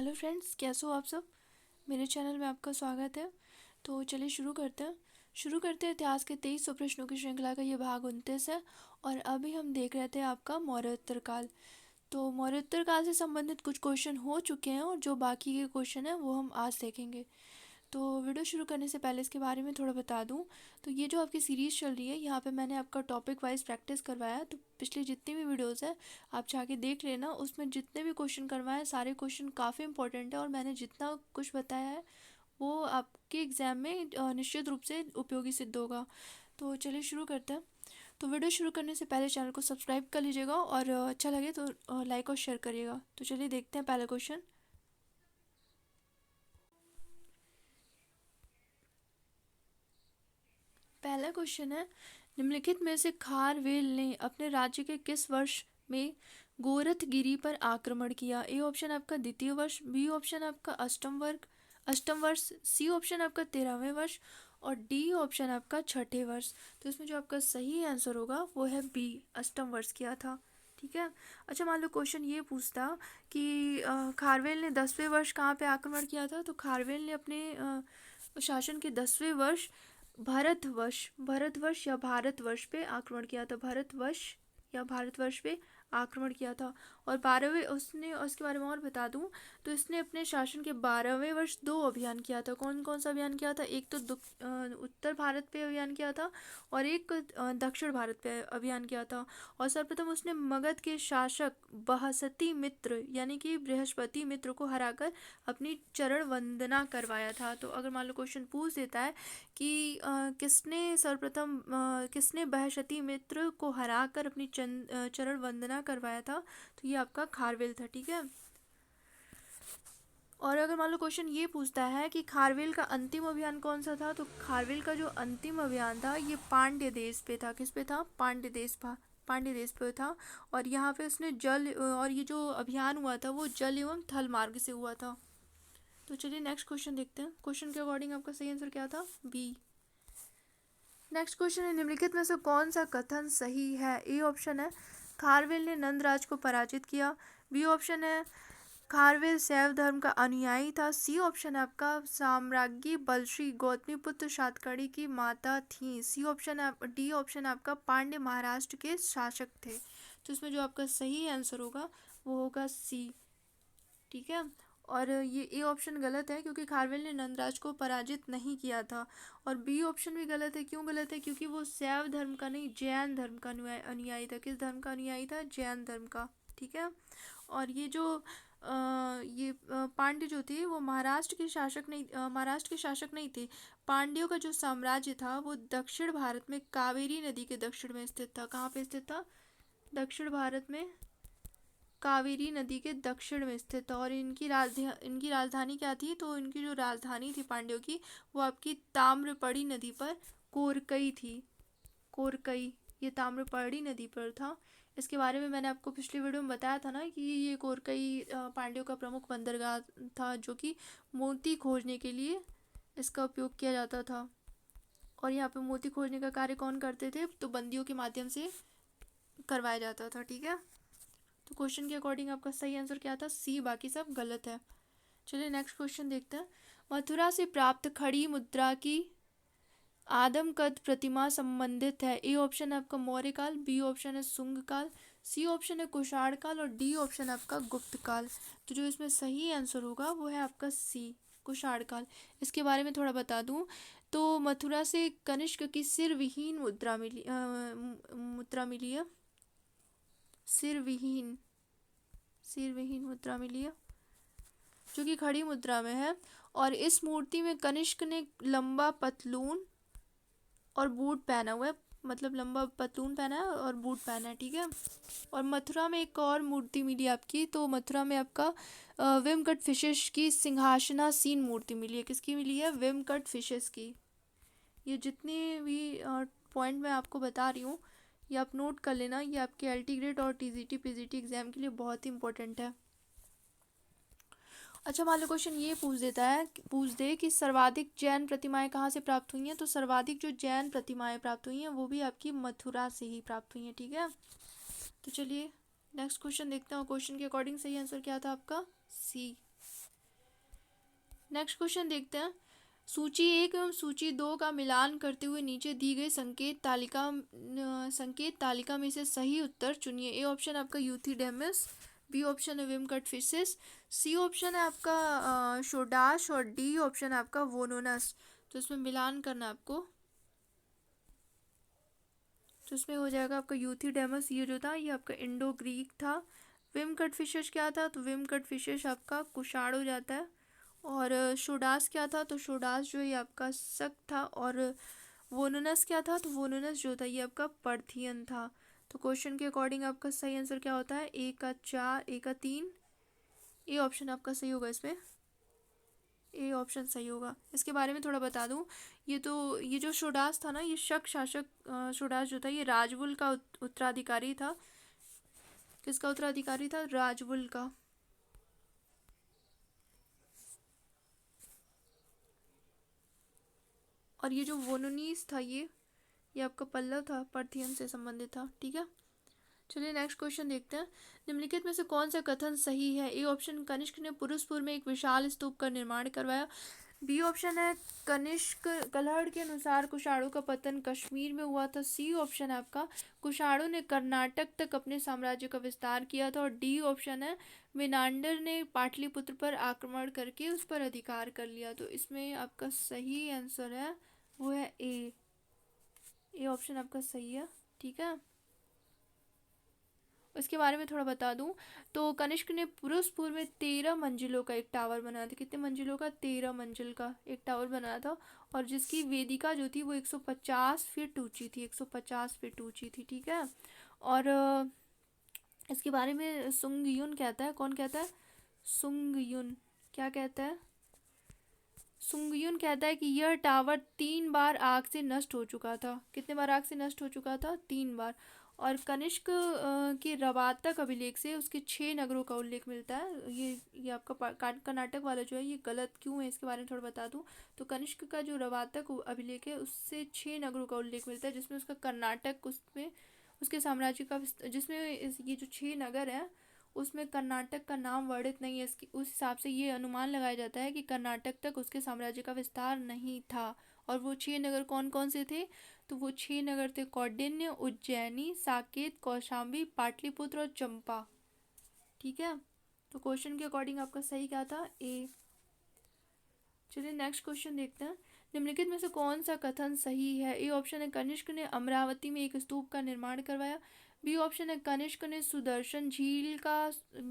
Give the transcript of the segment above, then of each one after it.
Hello friends, कैसे हो आप सब। मेरे चैनल में आपका स्वागत है। तो चलिए शुरू करते हैं इतिहास के 2300 प्रश्नों की श्रृंखला का ये भाग 29 है। और अभी हम देख रहे थे आपका मौर्योत्तर काल। तो मौर्योत्तर काल से संबंधित कुछ क्वेश्चन हो चुके हैं और जो बाकी के क्वेश्चन हैं वो हम आज देखेंगे। तो वीडियो शुरू करने से पहले इसके बारे में थोड़ा बता दूं। तो ये जो आपकी सीरीज़ चल रही है, यहाँ पे मैंने आपका टॉपिक वाइज प्रैक्टिस करवाया है। तो पिछली जितनी भी वीडियोस है आप जाके देख लेना, उसमें जितने भी क्वेश्चन करवाए सारे क्वेश्चन काफ़ी इंपॉर्टेंट है और मैंने जितना कुछ बताया है वो आपके एग्ज़ाम में निश्चित रूप से उपयोगी सिद्ध होगा। तो चलिए शुरू करते हैं। तो वीडियो शुरू करने से पहले चैनल को सब्सक्राइब कर लीजिएगा और अच्छा लगे तो लाइक और शेयर करिएगा। तो चलिए देखते हैं पहला क्वेश्चन। पहला क्वेश्चन है, निम्नलिखित में से खारवेल ने अपने राज्य के किस वर्ष में गोरखगिरी पर आक्रमण किया। ए ऑप्शन आपका द्वितीय वर्ष, बी ऑप्शन आपका अष्टम वर्ष, सी ऑप्शन आपका 13वें वर्ष और डी ऑप्शन आपका छठे वर्ष। तो इसमें जो आपका सही आंसर होगा वो है बी, अष्टम वर्ष किया था। ठीक है। अच्छा, मान लो क्वेश्चन ये पूछता कि खारवेल ने 10वें वर्ष कहाँ पे आक्रमण किया था। तो खारवेल ने अपने शासन के 10वें वर्ष भरतवर्ष या भारतवर्ष पे आक्रमण किया था। भारतवर्ष या भारतवर्ष पे आक्रमण किया था। और 12वें उसने, उसके बारे में और बता दूं तो इसने अपने शासन के 12वें वर्ष 2 अभियान किया था। कौन कौन सा अभियान किया था। एक तो उत्तर भारत पे अभियान किया था और एक दक्षिण भारत पे अभियान किया था। और सर्वप्रथम उसने मगध के शासक बृहस्पति मित्र यानी कि बृहस्पति मित्र को हराकर अपनी चरण वंदना करवाया था। तो अगर मान लो क्वेश्चन पूछ देता है कि किसने बृहस्पति मित्र को हराकर अपनी चरण वंदना करवाया था, तो ये आपका खारवेल था। ठीक है। और अगर मान लो क्वेश्चन ये पूछता है कि खारवेल का अंतिम अभियान कौन सा था, तो खारवेल का जो अंतिम अभियान था ये पांड्य देश पे था। किस पे था। पांड्य देश पे था। और यहाँ पे उसने जल और ये जो अभियान हुआ था वो जल एवं थल मार्ग से हुआ था। तो चलिए नेक्स्ट क्वेश्चन देखते हैं। क्वेश्चन के अकॉर्डिंग आपका सही आंसर क्या था, बी। नेक्स्ट क्वेश्चन है, निम्नलिखित में से कौन सा कथन सही है। ए ऑप्शन है खारवेल ने नंदराज को पराजित किया, बी ऑप्शन है खारवेल शैव धर्म का अनुयायी था, सी ऑप्शन है आपका साम्राज्ञी बलश्री गौतमीपुत्र सातकर्णी की माता थी, सी ऑप्शन है डी ऑप्शन है आपका पांड्य महाराष्ट्र के शासक थे। तो इसमें जो आपका सही आंसर होगा वो होगा सी। ठीक है। और ये ऑप्शन गलत है क्योंकि खारवेल ने नंदराज को पराजित नहीं किया था। और बी ऑप्शन भी गलत है। क्यों गलत है, क्योंकि वो शैव धर्म का नहीं जैन धर्म का अनुयायी था। किस धर्म का अनुयायी था, जैन धर्म का। ठीक है। और ये जो पांड्य जो थे वो महाराष्ट्र के शासक नहीं थे। पांड्यों का जो साम्राज्य था वो दक्षिण भारत में कावेरी नदी के दक्षिण में स्थित था। कहाँ पे स्थित था, दक्षिण भारत में कावेरी नदी के दक्षिण में स्थित था। और इनकी राजधानी क्या थी, तो इनकी जो राजधानी थी पांड्यों की वो आपकी ताम्रपड़ी नदी पर कोरकई थी। कोरकई ये ताम्रपड़ी नदी पर था। इसके बारे में मैंने आपको पिछली वीडियो में बताया था ना कि ये कोरकई पांड्यों का प्रमुख बंदरगाह था जो कि मोती खोजने के लिए इसका उपयोग किया जाता था। और यहाँ पे मोती खोजने का कार्य कौन करते थे, तो बंदियों के माध्यम से करवाया जाता था। ठीक है। तो क्वेश्चन के अकॉर्डिंग आपका सही आंसर क्या था, सी, बाकी सब गलत है। चलिए नेक्स्ट क्वेश्चन देखते हैं। मथुरा से प्राप्त खड़ी मुद्रा की आदमकद प्रतिमा संबंधित है। ए ऑप्शन है आपका मौर्य काल, बी ऑप्शन है शुंग काल, सी ऑप्शन है कुषाण काल और डी ऑप्शन है आपका गुप्त काल। तो जो इसमें सही आंसर होगा वो है आपका सी, कुषाण काल। इसके बारे में थोड़ा बता दूं तो मथुरा से कनिष्क की सिरविहीन मुद्रा मिली है। सिरविहीन मुद्रा मिली है जो कि खड़ी मुद्रा में है। और इस मूर्ति में कनिष्क ने लंबा पतलून और बूट पहना हुआ है, मतलब लंबा पतलून पहना है और बूट पहना है। ठीक है। और मथुरा में एक और मूर्ति मिली आपकी, तो मथुरा में आपका विमकट फिशेस की सिंहासनासीन मूर्ति मिली है। किसकी मिली है, विमकट फिशेस की। ये जितने भी पॉइंट मैं आपको बता रही हूँ ये आप नोट कर लेना, ये आपके एलटी ग्रेड और टीजीटी पीजीटी एग्जाम के लिए बहुत ही इंपॉर्टेंट है। अच्छा, मान लो क्वेश्चन ये पूछ दे कि सर्वाधिक जैन प्रतिमाएं कहाँ से प्राप्त हुई हैं। तो सर्वाधिक जो जैन प्रतिमाएं प्राप्त हुई हैं वो भी आपकी मथुरा से ही प्राप्त हुई हैं। ठीक है। तो चलिए नेक्स्ट क्वेश्चन देखते हैं। क्वेश्चन के अकॉर्डिंग सही आंसर क्या था आपका, सी। नेक्स्ट क्वेश्चन देखते हैं। सूची 1 एवं सूची 2 का मिलान करते हुए नीचे दी गई संकेत तालिका में से सही उत्तर चुनिए। ए ऑप्शन है आपका यूथिडेमस, बी ऑप्शन है विमकट फिशेस, सी ऑप्शन है आपका शोडाश और डी ऑप्शन है आपका वोनोनस। तो इसमें मिलान करना है आपको। तो इसमें हो जाएगा आपका यूथिडेमस, ये जो था ये आपका इंडो ग्रीक था। विमकट फिशेस क्या था, तो विमकट फिशेस आपका कुषाण हो जाता है। और शोडास क्या था, तो शोडास जो है ये आपका शक था। और वोनोनस क्या था, तो वोनोनस जो था ये आपका पर्थियन था। तो क्वेश्चन के अकॉर्डिंग आपका सही आंसर क्या होता है, ए का 4, ए का 3, ए ऑप्शन आपका सही होगा। इसमें ए ऑप्शन सही होगा। इसके बारे में थोड़ा बता दूं, ये जो शोडास था ना, ये शक शासक शोडास जो था ये राजवुल का उत्तराधिकारी था। किसका उत्तराधिकारी था, राजवुल का। और ये जो वोनोनीस था ये आपका पल्लव था, पर्थियन से संबंधित था। ठीक है, चलिए नेक्स्ट क्वेश्चन देखते हैं। निम्नलिखित में से कौन सा कथन सही है। ए ऑप्शन, कनिष्क ने पुरुषपुर में एक विशाल स्तूप का निर्माण करवाया। बी ऑप्शन है, कनिष्क कलहड़ के अनुसार कुषाणों का पतन कश्मीर में हुआ था। सी ऑप्शन है आपका, कुषाणों ने कर्नाटक तक अपने साम्राज्य का विस्तार किया था। और डी ऑप्शन है, मेनांडर ने पाटलिपुत्र पर आक्रमण करके उस पर अधिकार कर लिया। तो इसमें आपका सही आंसर है वो है ए ऑप्शन आपका सही है। ठीक है, इसके बारे में थोड़ा बता दूं, तो कनिष्क ने पुरुषपुर में 13 मंजिलों का एक टावर बनाया था। कितने मंजिलों का, 13 मंजिल का एक टावर बनाया था। और जिसकी वेदिका जो थी वो 150 फीट ऊंची थी, 150 फीट ऊंची थी। ठीक है, और इसके बारे में सुंग युन कहता है, कौन कहता है, सुंग युन। क्या कहता है, सुंग युन कहता है कि यह टावर 3 बार आग से नष्ट हो चुका था। कितने बार आग से नष्ट हो चुका था, 3 बार। और कनिष्क के रवातक अभिलेख से उसके 6 नगरों का उल्लेख मिलता है। ये आपका कर्नाटक वाला जो है ये गलत क्यों है, इसके बारे में थोड़ा बता दूं। तो कनिष्क का जो रवातक अभिलेख है उससे 6 नगरों का उल्लेख मिलता है, जिसमें उसका कर्नाटक, उसमें उसके साम्राज्य का जिसमें ये जो 6 नगर है उसमें कर्नाटक का नाम वर्णित नहीं है। इसकी उस हिसाब से ये अनुमान लगाया जाता है कि कर्नाटक तक उसके साम्राज्य का विस्तार नहीं था। और वो 6 नगर कौन कौन से थे, तो वो 6 नगर थे कौंडिन्य, उज्जैनी, साकेत, कौशाम्बी, पाटलिपुत्र और चंपा। ठीक है, तो क्वेश्चन के अकॉर्डिंग आपका सही क्या था, ए। चलिए नेक्स्ट क्वेश्चन देखते हैं। निम्नलिखित में से कौन सा कथन सही है। ए ऑप्शन है, कनिष्क ने अमरावती में एक स्तूप का निर्माण करवाया। बी ऑप्शन है, कनिष्क ने सुदर्शन झील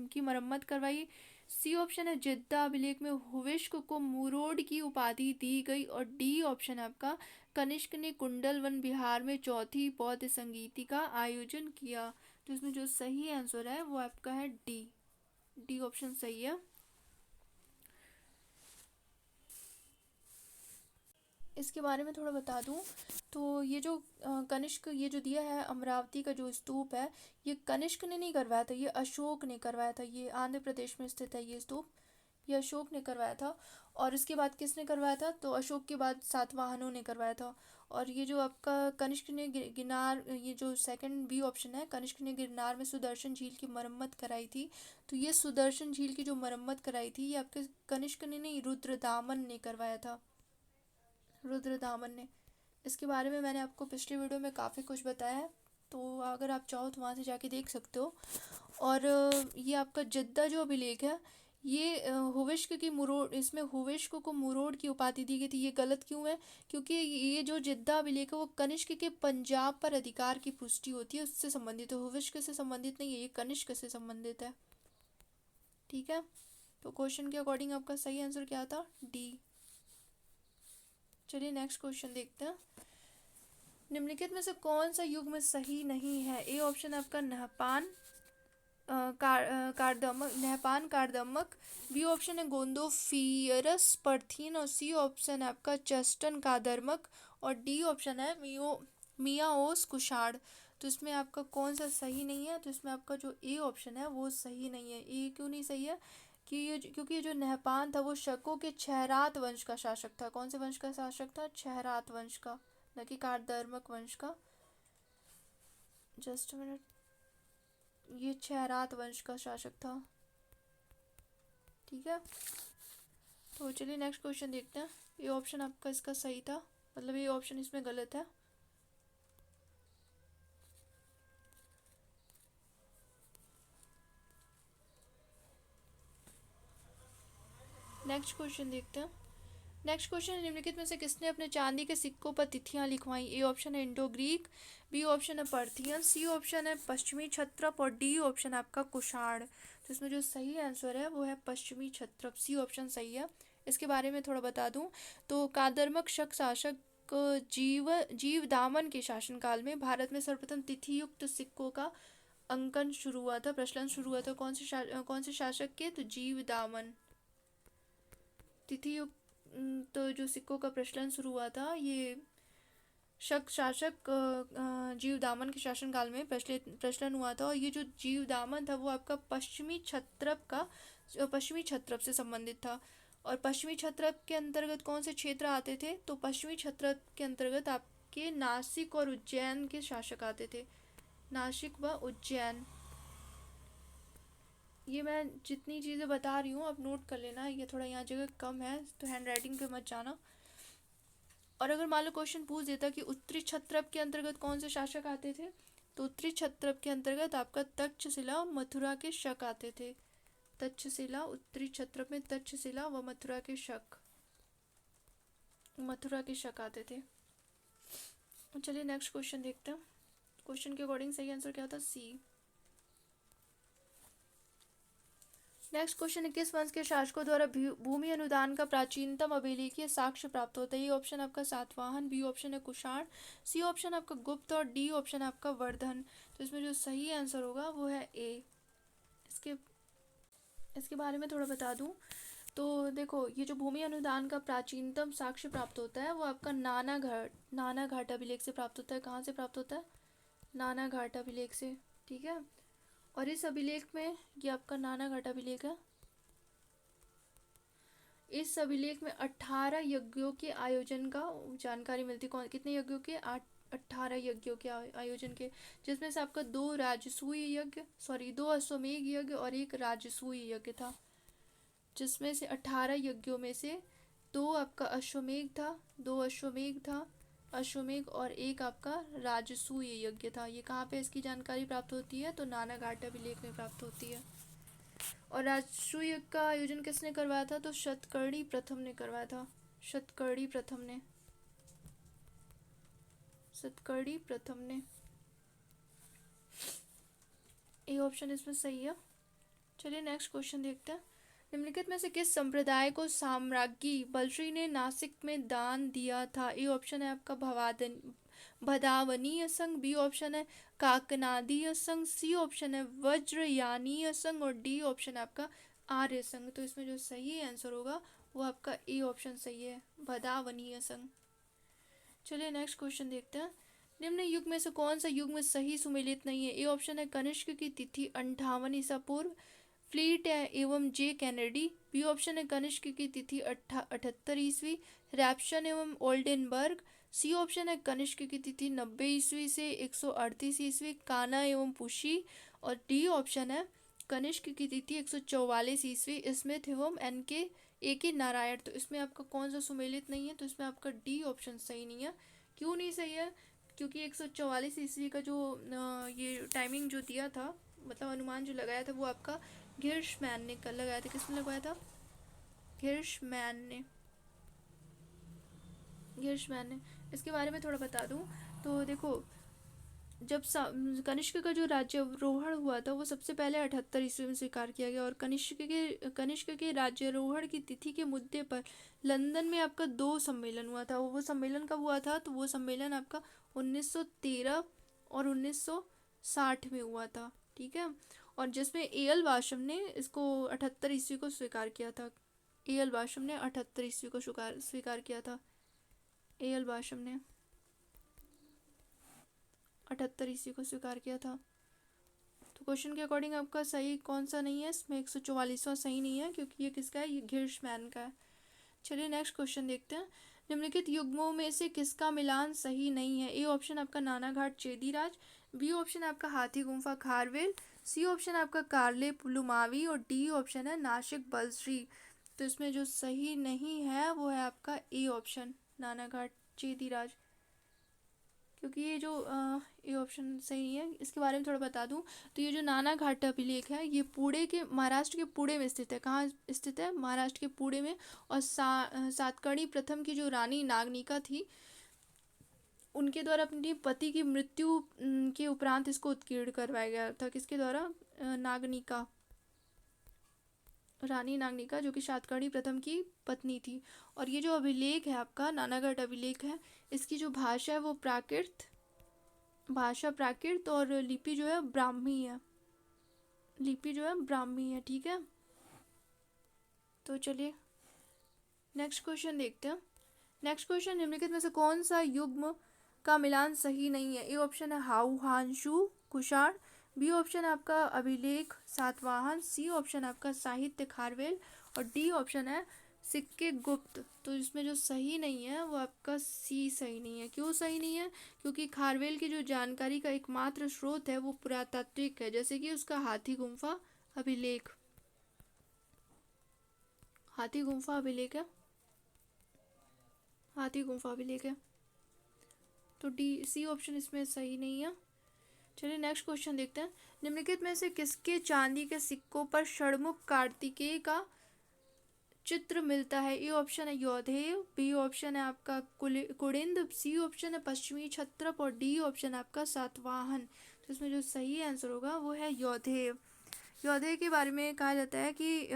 की मरम्मत करवाई। सी ऑप्शन है, जिद्दा अभिलेख में हुविश्क को मुरोड की उपाधि दी गई। और डी ऑप्शन है आपका, कनिष्क ने कुंडल वन विहार में चौथी बौद्ध संगीति का आयोजन किया। तो इसमें जो सही आंसर है वो आपका है डी, डी ऑप्शन सही है। इसके बारे में थोड़ा बता दूं, तो ये जो कनिष्क ये जो दिया है अमरावती का जो स्तूप है, ये कनिष्क ने नहीं करवाया था, ये अशोक ने करवाया था। ये आंध्र प्रदेश में स्थित है ये स्तूप, ये अशोक ने करवाया था। और इसके बाद किसने करवाया था, तो अशोक के बाद सातवाहनों ने करवाया था। और ये जो आपका कनिष्क ने गिरनार, ये जो सेकंड बी ऑप्शन है, कनिष्क ने गिरनार में सुदर्शन झील की मरम्मत कराई थी। तो ये सुदर्शन झील की जो मरम्मत कराई थी ये आपके कनिष्क ने नहीं, रुद्रदामन ने करवाया था, रुद्रदामन ने। इसके बारे में मैंने आपको पिछले वीडियो में काफ़ी कुछ बताया है, तो अगर आप चाहो तो वहाँ से जाके देख सकते हो। और ये आपका जिद्दा जो अभिलेख है ये हुविश्क की मुरोड, इसमें हुविश्क को मुरोड की उपाधि दी गई थी। ये गलत क्यों है, क्योंकि ये जो जिद्दा अभिलेख है वो कनिष्क के पंजाब पर अधिकार की पुष्टि होती है, उससे संबंधित है, हुविश्क से संबंधित नहीं है, ये कनिष्क से संबंधित है। ठीक है, तो क्वेश्चन के अकॉर्डिंग आपका सही आंसर क्या था, डी। चलिए नेक्स्ट क्वेश्चन देखते हैं। निम्नलिखित में से कौन सा युग्म सही नहीं है। ए ऑप्शन आपका नहपान कार्दमक, नहपान कार्दमक। बी ऑप्शन है गोंदोफियरस पर्थियन। और सी ऑप्शन है आपका चस्टन कादर्मक। और डी ऑप्शन है मियाओस कुषाण। तो इसमें आपका कौन सा सही नहीं है, तो इसमें आपका जो ए ऑप्शन है वो सही नहीं है। ए क्यों नहीं सही है, कि क्योंकि ये जो नहपान था वो शकों के क्षहरात वंश का शासक था। कौन से वंश का शासक था, क्षहरात वंश का, न कि कार्दमक वंश का। जस्ट मिनट, ये क्षहरात वंश का शासक था। ठीक है, तो चलिए नेक्स्ट क्वेश्चन देखते हैं। ये ऑप्शन आपका इसका सही था, मतलब ये ऑप्शन इसमें गलत है। नेक्स्ट क्वेश्चन देखते हैं। नेक्स्ट क्वेश्चन है, निम्नलिखित में से किसने अपने चांदी के सिक्कों पर तिथियां लिखवाई? ए ऑप्शन है इंडो ग्रीक, बी ऑप्शन है पर्थियन, सी ऑप्शन है पश्चिमी क्षत्रप और डी ऑप्शन है आपका कुषाण। तो इसमें जो सही आंसर है वो है पश्चिमी क्षत्रप, सी ऑप्शन सही है। इसके बारे में थोड़ा बता दूं तो कादर्मक शक शासक जीवदामन के शासनकाल में भारत में सर्वप्रथम तिथि युक्त सिक्कों का अंकन शुरू हुआ था, प्रचलन शुरू हुआ था। कौन से शासक के? तो जीवदामन। तिथि युक्त तो जो सिक्कों का प्रचलन शुरू हुआ था ये शासक जीवदामन के शासनकाल में प्रचलन हुआ था। और ये जो जीवदामन था वो आपका पश्चिमी क्षत्रप से संबंधित था। और पश्चिमी क्षत्रप के अंतर्गत कौन से क्षेत्र आते थे? तो पश्चिमी क्षत्रप के अंतर्गत आपके नासिक और उज्जैन के शासक आते थे, नासिक व उज्जैन। ये मैं जितनी चीज़ें बता रही हूँ आप नोट कर लेना, ये थोड़ा यहाँ जगह कम है तो हैंड राइटिंग पे मत जाना। और अगर मान लो क्वेश्चन पूछ देता कि उत्तरी क्षत्रप के अंतर्गत कौन से शासक आते थे, तो उत्तरी क्षत्रप के अंतर्गत आपका तक्षशिला मथुरा के शक आते थे। तक्षशिला, उत्तरी क्षत्रप में तक्षशिला व मथुरा के शक आते थे। चलिए नेक्स्ट क्वेश्चन देखते हैं। क्वेश्चन के अकॉर्डिंग सही आंसर क्या था? सी। नेक्स्ट क्वेश्चन है, किस वंश के शासकों द्वारा भूमि अनुदान का प्राचीनतम अभिलेखीय साक्ष्य प्राप्त होता है? ये ऑप्शन आपका सातवाहन, बी ऑप्शन है कुषाण, सी ऑप्शन आपका गुप्त और डी ऑप्शन आपका वर्धन। तो इसमें जो सही आंसर होगा वो है ए। इसके बारे में थोड़ा बता दूं तो देखो, ये जो भूमि अनुदान का प्राचीनतम साक्ष्य प्राप्त होता है वो आपका नाना घाट अभिलेख से प्राप्त होता है। कहाँ से प्राप्त होता है? नाना घाट अभिलेख से, ठीक है। और इस अभिलेख में, ये आपका नाना घाट अभिलेख है, इस अभिलेख में 18 यज्ञों के आयोजन का जानकारी मिलती। कौन कितने यज्ञों के? 18 यज्ञों के आयोजन के, जिसमें से आपका दो अश्वमेध यज्ञ और एक राजसूय यज्ञ था। जिसमें से 18 यज्ञों में से दो आपका अश्वमेध और एक आपका राजसूय यज्ञ था। ये कहाँ पे इसकी जानकारी प्राप्त होती है? तो नाना घाट अभिलेख में प्राप्त होती है। और राजसूय यज्ञ का आयोजन किसने करवाया था? तो शतकर्णी प्रथम ने करवाया था। शतकर्णी प्रथम ने। ये ऑप्शन इसमें सही है। चलिए नेक्स्ट क्वेश्चन देखते हैं। निम्नलिखित में से किस संप्रदाय को साम्राज्ञी बलश्री ने नासिक में दान दिया था? ए ऑप्शन है आपका भदावनीय संघ, बी ऑप्शन है काकनादीय संघ, सी ऑप्शन है वज्रयानीय संघ और डी ऑप्शन है आपका आर्य संघ। तो इसमें जो सही आंसर होगा वो आपका ए ऑप्शन सही है, भदावनीय संघ। चलिए नेक्स्ट क्वेश्चन देखते हैं। निम्न युग में से कौन सा युग में सही सुमेलित नहीं है? ए ऑप्शन है कनिष्क की तिथि 58 ईसा पूर्व, फ्लीट एवं जे कैनेडी, बी ऑप्शन है कनिष्क की तिथि 78 ईस्वी, रैप्शन एवं ओल्डेनबर्ग, सी ऑप्शन है कनिष्क की तिथि 90 ईस्वी से 138 ईस्वी, काना एवं पुशी, और डी ऑप्शन है कनिष्क की तिथि 144 ईस्वी, स्मिथ एवं ए के नारायण। तो इसमें आपका कौन सा सुमेलित नहीं है? तो इसमें आपका डी ऑप्शन सही नहीं है। क्यों नहीं सही है? क्योंकि 144 ईस्वी का जो ये टाइमिंग जो दिया था, मतलब अनुमान जो लगाया था वो आपका गिर्शमैन ने कल लगाया था। किसने लगाया था? गिर्शमैन ने। इसके बारे में थोड़ा बता दूं तो देखो, जब कनिष्क का जो राज्यारोहण हुआ था वो सबसे पहले 78 ईस्वी में स्वीकार किया गया। और कनिष्क के राज्यारोहण की तिथि के मुद्दे पर लंदन में आपका 2 सम्मेलन हुआ था। वो सम्मेलन कब हुआ था? तो वो सम्मेलन आपका 1913 और 1960 में हुआ था, ठीक है। और जिसमें एल वाशम ने इसको 78 ईस्वी को स्वीकार किया था। एल वाशम ने 78 ईस्वी को स्वीकार किया था। एल वाशम ने 78 ईस्वी को स्वीकार किया था। तो क्वेश्चन के अकॉर्डिंग आपका सही कौन सा नहीं है? इसमें 144वां सही नहीं है क्योंकि ये किसका है? ये गिर्शमैन का है। चलिए नेक्स्ट क्वेश्चन देखते हैं। निम्नलिखित युग्मों में से किसका मिलान सही नहीं है? ए ऑप्शन आपका नाना घाट चेदीराज, बी ऑप्शन आपका हाथी गुम्फा खारवेल, सी ऑप्शन आपका कारले पुलुमावी और डी ऑप्शन है नासिक बलश्री। तो इसमें जो सही नहीं है वो है आपका ए ऑप्शन, नानाघाट चेदीराज, क्योंकि ये जो ये ऑप्शन सही नहीं है। इसके बारे में थोड़ा बता दूं तो ये जो नानाघाट अभिलेख है ये पुणे के, महाराष्ट्र के पुणे में स्थित है। कहाँ स्थित है? महाराष्ट्र के पुणे में। और सातकर्णी प्रथम की जो रानी नागनिका थी, उनके द्वारा अपनी पति की मृत्यु के उपरांत इसको उत्कीर्ण करवाया गया था। किसके द्वारा? नागनिका, रानी नागनिका, जो कि सातकर्णी प्रथम की पत्नी थी। और ये जो अभिलेख है आपका, नानागढ़ अभिलेख है, इसकी जो भाषा है वो प्राकृत भाषा प्राकृत, और लिपि जो है ब्राह्मी है, लिपि जो है ब्राह्मी है। ठीक है, तो चलिए नेक्स्ट क्वेश्चन देखते हैं। नेक्स्ट क्वेश्चन, निम्नलिखित में से कौन सा युग्म का मिलान सही नहीं है? ए ऑप्शन है हाउहांशु कुषाण, बी ऑप्शन है आपका अभिलेख सातवाहन, सी ऑप्शन है आपका साहित्य खारवेल, और डी ऑप्शन है सिक्के गुप्त। तो इसमें जो सही नहीं है वो आपका सी सही नहीं है। क्यों सही नहीं है? क्योंकि खारवेल की जो जानकारी का एकमात्र स्रोत है वो पुरातात्विक है, जैसे कि उसका हाथी गुम्फा अभिलेख, हाथी गुम्फा अभिलेख है, हाथी गुम्फा अभिलेख है। तो डी सी ऑप्शन इसमें सही नहीं है। चलिए नेक्स्ट क्वेश्चन देखते हैं। निम्नलिखित में से किसके चांदी के सिक्कों पर षड़मुख कार्तिकेय का चित्र मिलता है? ए ऑप्शन है योधेय, बी ऑप्शन है आपका कुड़िंद, सी ऑप्शन है पश्चिमी क्षत्रप, और डी ऑप्शन है आपका सातवाहन। तो इसमें जो सही आंसर होगा वो है योधेय। योधेय के बारे में कहा जाता है कि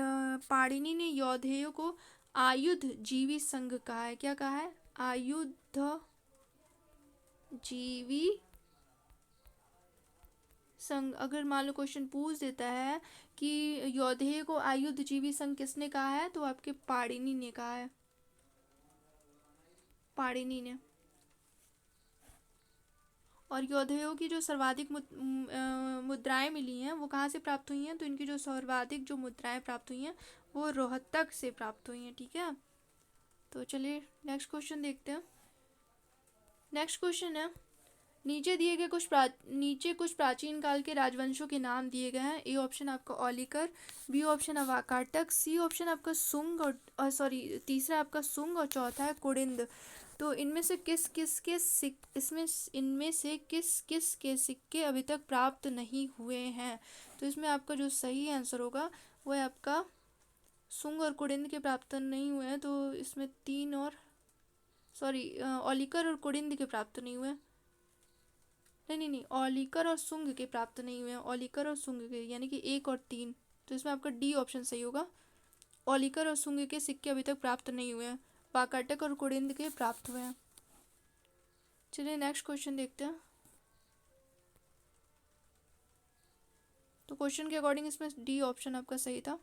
पाणिनि ने योधेय को आयुध जीवी संघ कहा है। क्या कहा है? आयुध जीवी संघ। अगर मान लो क्वेश्चन पूछ देता है कि योधेय को आयुध जीवी संघ किसने कहा है, तो आपके पाणिनि ने कहा है, पाणिनि ने। और योधेयों की जो सर्वाधिक मुद्राएं मिली हैं वो कहाँ से प्राप्त हुई हैं? तो इनकी जो सर्वाधिक जो मुद्राएं प्राप्त हुई हैं वो रोहतक से प्राप्त हुई हैं। ठीक है, तो चलिए नेक्स्ट क्वेश्चन देखते हैं। नेक्स्ट क्वेश्चन है, नीचे दिए गए नीचे कुछ प्राचीन काल के राजवंशों के नाम दिए गए हैं। ए ऑप्शन आपका ओलिकर, बी ऑप्शन है वाकाटक, सी ऑप्शन आपका सुंग, और सॉरी तीसरा आपका सुंग, और चौथा है कुड़िंद। तो इनमें से किस किस के सिक्के अभी तक प्राप्त नहीं हुए हैं? तो इसमें आपका जो सही आंसर होगा वो है आपका सुंग और कुड़िंद के प्राप्त नहीं हुए हैं। तो इसमें तीन और ओलिकर और कुड़िंद के प्राप्त नहीं हुए। नहीं, ओलिकर और सुंग के प्राप्त नहीं हुए हैं, ओलिकर और सुंग के, यानी कि 1 और 3। तो इसमें आपका डी ऑप्शन सही होगा, ओलिकर और सुंग के सिक्के अभी तक प्राप्त नहीं हुए हैं, वाकाटक और कुड़िंद के प्राप्त हुए हैं। चलिए नेक्स्ट क्वेश्चन देखते हैं। तो क्वेश्चन के अकॉर्डिंग इसमें डी ऑप्शन आपका सही था।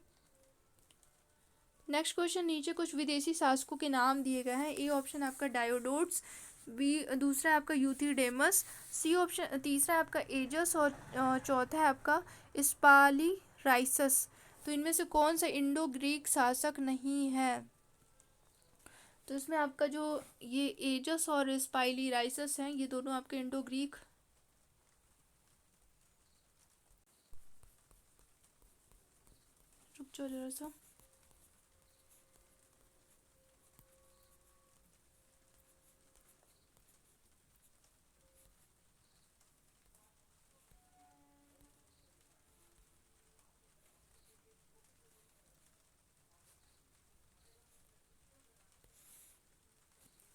नेक्स्ट क्वेश्चन, नीचे कुछ विदेशी शासकों के नाम दिए गए हैं। ए ऑप्शन आपका डायोडोट्स, बी दूसरा है आपका यूथिडेमस, सी ऑप्शन तीसरा है आपका एजस, और चौथा है आपका स्पाली राइसस। तो इनमें से कौन सा इंडो ग्रीक शासक नहीं है? तो इसमें आपका जो ये एजस और स्पाइली राइसस हैं ये दोनों आपके इंडो ग्रीक, रुक जाओ जरा सा,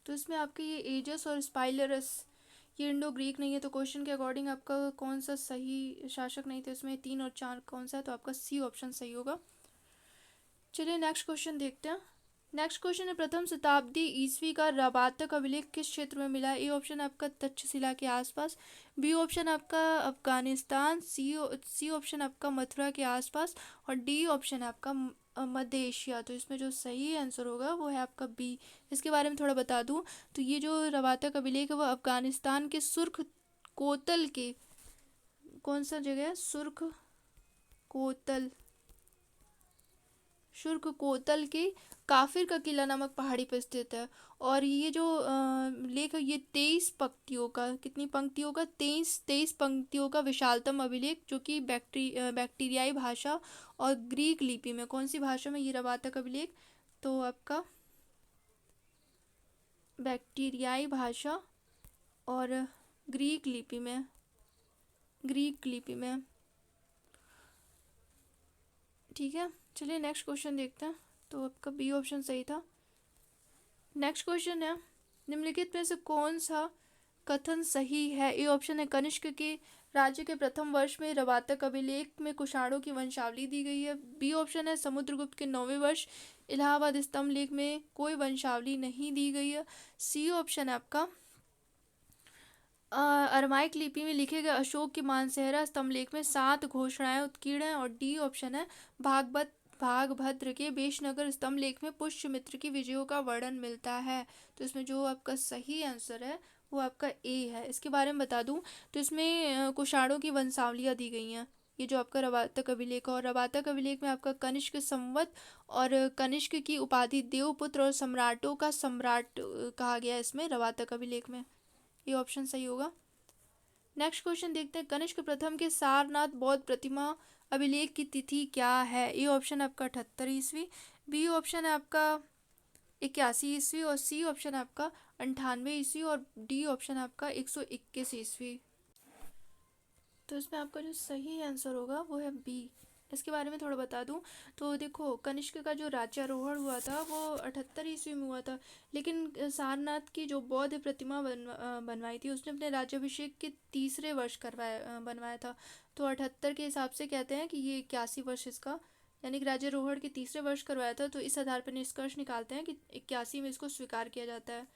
तो इसमें आपके ये एजस और स्पाइलरस ये इंडो ग्रीक नहीं है। तो क्वेश्चन के अकॉर्डिंग आपका कौन सा सही शासक नहीं थे? इसमें 3 और 4 कौन सा है? तो आपका सी ऑप्शन सही होगा। चलिए नेक्स्ट क्वेश्चन देखते हैं। नेक्स्ट क्वेश्चन है, प्रथम शताब्दी ईस्वी का रबातक अभिलेख किस क्षेत्र में मिला? ए ऑप्शन आपका तक्षशिला के आसपास, बी ऑप्शन आपका अफगानिस्तान, सी ऑप्शन आपका मथुरा के आसपास, और डी ऑप्शन आपका मध्य एशिया। तो इसमें जो सही आंसर होगा वो है आपका बी। इसके बारे में थोड़ा बता दूं तो ये जो रबातक अभिलेख है वो अफगानिस्तान के सुर्ख कोतल के, कौन सा जगह है? शुर्क कोतल के काफिर का किला नामक पहाड़ी पर स्थित है। और ये जो लेख है ये 23 पंक्तियों का, कितनी पंक्तियों का? 23 पंक्तियों का विशालतम अभिलेख, जो कि बैक्टीरियाई भाषा और ग्रीक लिपि में, कौन सी भाषा में ये रबातक अभिलेख? तो आपका बैक्टीरियाई भाषा और ग्रीक लिपि में, ठीक है। चलिए नेक्स्ट क्वेश्चन देखते हैं। तो आपका बी ऑप्शन सही था। नेक्स्ट क्वेश्चन है, निम्नलिखित में से कौन सा कथन सही है? ए ऑप्शन है कनिष्क के राज्य के प्रथम वर्ष में रवातक अभिलेख में कुषाणों की वंशावली दी गई है। बी ऑप्शन है समुद्रगुप्त के 9वें वर्ष इलाहाबाद स्तंभ लेख में कोई वंशावली नहीं दी गई है। सी ऑप्शन है आपका अरमाइक लिपि में लिखे गए अशोक की मानसेहरा स्तंभ लेख में 7 घोषणाएं उत्कीर्ण हैं। और डी ऑप्शन है भागभद्र के बेशनगर स्तंभ लेख में पुष्यमित्र की विजयों का वर्णन मिलता है। तो इसमें जो आपका सही आंसर है वो आपका ए है। इसके बारे में बता दूं तो इसमें कुषाणों की वंशावलियाँ दी गई हैं। ये जो आपका रवातक अभिलेख और रवातक अभिलेख में आपका कनिष्क संवत और कनिष्क की उपाधि देवपुत्र और सम्राटों का सम्राट कहा गया है इसमें रवातक अभिलेख में। ये ऑप्शन सही होगा। नेक्स्ट क्वेश्चन देखते हैं, कनिष्क प्रथम के सारनाथ बौद्ध प्रतिमा अभिलेख की तिथि क्या है? ए ऑप्शन है आपका 78 ईस्वी, बी ऑप्शन है आपका 81 ईस्वी और सी ऑप्शन है आपका 98 ईस्वी और डी ऑप्शन है आपका 121 ईस्वी। तो इसमें आपका जो सही आंसर होगा वो है बी। इसके बारे में थोड़ा बता दूं तो देखो कनिष्क का जो राज्यारोहण हुआ था वो 78 ईस्वी में हुआ था, लेकिन सारनाथ की जो बौद्ध प्रतिमा बनवाई थी उसने अपने राज्याभिषेक के तीसरे वर्ष बनवाया था। तो 78 के हिसाब से कहते हैं कि ये 81 वर्ष इसका, यानी कि राज्यारोहण के तीसरे वर्ष करवाया था। तो इस आधार पर निष्कर्ष निकालते हैं कि 81 में इसको स्वीकार किया जाता है।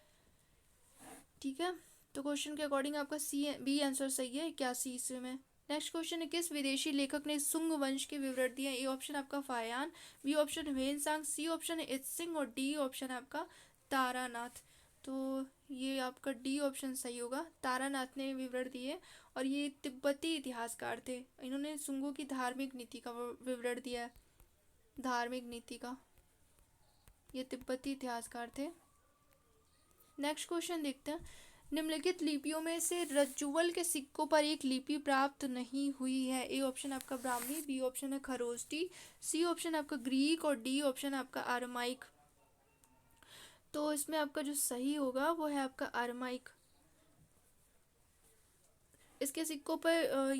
ठीक है, तो क्वेश्चन के अकॉर्डिंग आपका बी आंसर सही है 81 ईस्वी में। नेक्स्ट क्वेश्चन है, किस विदेशी लेखक ने सुंग वंश के विवरण दिए? ए ऑप्शन आपका Faxian, B option Hiuen Tsang, C option है इत्सिंग और डी ऑप्शन है आपका तारानाथ। तो ये आपका डी ऑप्शन सही होगा, तारानाथ ने विवरण दिए और ये तिब्बती इतिहासकार थे। इन्होंने सुंगों की धार्मिक नीति का विवरण दिया है, धार्मिक नीति का। ये तिब्बती इतिहासकार थे। नेक्स्ट क्वेश्चन देखते हैं, निम्नलिखित लिपियों में से रज्जुवल के सिक्कों पर एक लिपि प्राप्त नहीं हुई है। ए ऑप्शन आपका ब्राह्मी, बी ऑप्शन है खरोष्टी, सी ऑप्शन आपका ग्रीक और डी ऑप्शन आपका अरमाइक। तो इसमें आपका जो सही होगा वो है आपका अरमाइक। इसके सिक्कों पर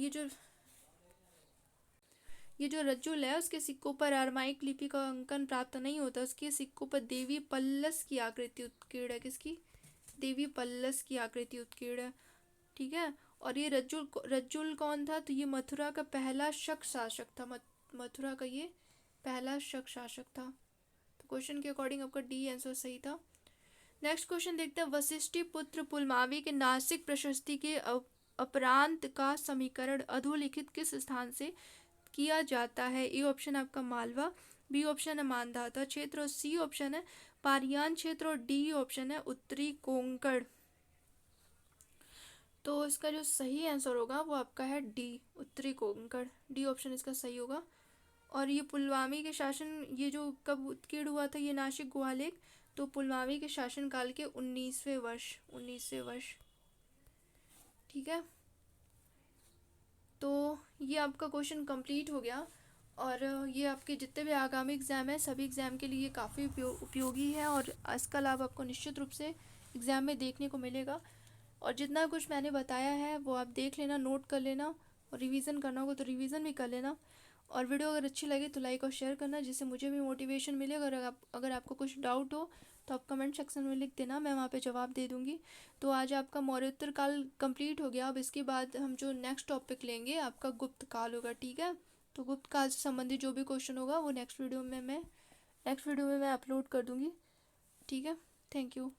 ये जो रज्जुल है उसके सिक्कों पर अरमाइक लिपि का अंकन प्राप्त नहीं होता। उसके सिक्कों पर देवी पल्लस की आकृति उत्कीर्ण है। किसकी? देवी पल्लस की आकृति उत्कीर्ण है। ठीक है, और ये रज्जुल कौन था? तो ये मथुरा का पहला शक शासक था। मथुरा का ये पहला शक शासक था। तो क्वेश्चन के अकॉर्डिंग आपका डी आंसर सही था। नेक्स्ट क्वेश्चन देखते हैं, वशिष्ठी पुत्र पुलमावी के नासिक प्रशस्ति के अपरांत का समीकरण अधोलिखित किस स्थान से किया जाता है? ए ऑप्शन आपका मालवा, बी ऑप्शन है मानधाता क्षेत्र और सी ऑप्शन है पारियान क्षेत्र और डी ऑप्शन है उत्तरी कोंकण। तो इसका जो सही आंसर होगा वो आपका है डी, उत्तरी कोंकण। डी ऑप्शन इसका सही होगा। और ये पुलवामी के शासन, ये जो कब उत्कीर्ण हुआ था ये नासिक गुहालेख? तो पुलवामी के शासनकाल के 19वें वर्ष। ठीक है, तो ये आपका क्वेश्चन कंप्लीट हो गया और ये आपके जितने भी आगामी एग्ज़ाम हैं सभी एग्ज़ाम के लिए काफ़ी उपयोगी है और इसका लाभ आपको निश्चित रूप से एग्ज़ाम में देखने को मिलेगा। और जितना कुछ मैंने बताया है वो आप देख लेना, नोट कर लेना और रिवीजन करना होगा तो रिवीजन भी कर लेना। और वीडियो अगर अच्छी लगे तो लाइक और शेयर करना जिससे मुझे भी मोटिवेशन मिले। अगर आपको कुछ डाउट हो तो आप कमेंट सेक्शन में लिख देना, मैं वहाँ पे जवाब दे दूँगी। तो आज आपका मौर्योत्तर काल कंप्लीट हो गया। अब इसके बाद हम जो नेक्स्ट टॉपिक लेंगे आपका गुप्त काल होगा। ठीक है, तो गुप्त काल से संबंधित जो भी क्वेश्चन होगा वो नेक्स्ट वीडियो में मैं अपलोड कर दूँगी। ठीक है, थैंक यू।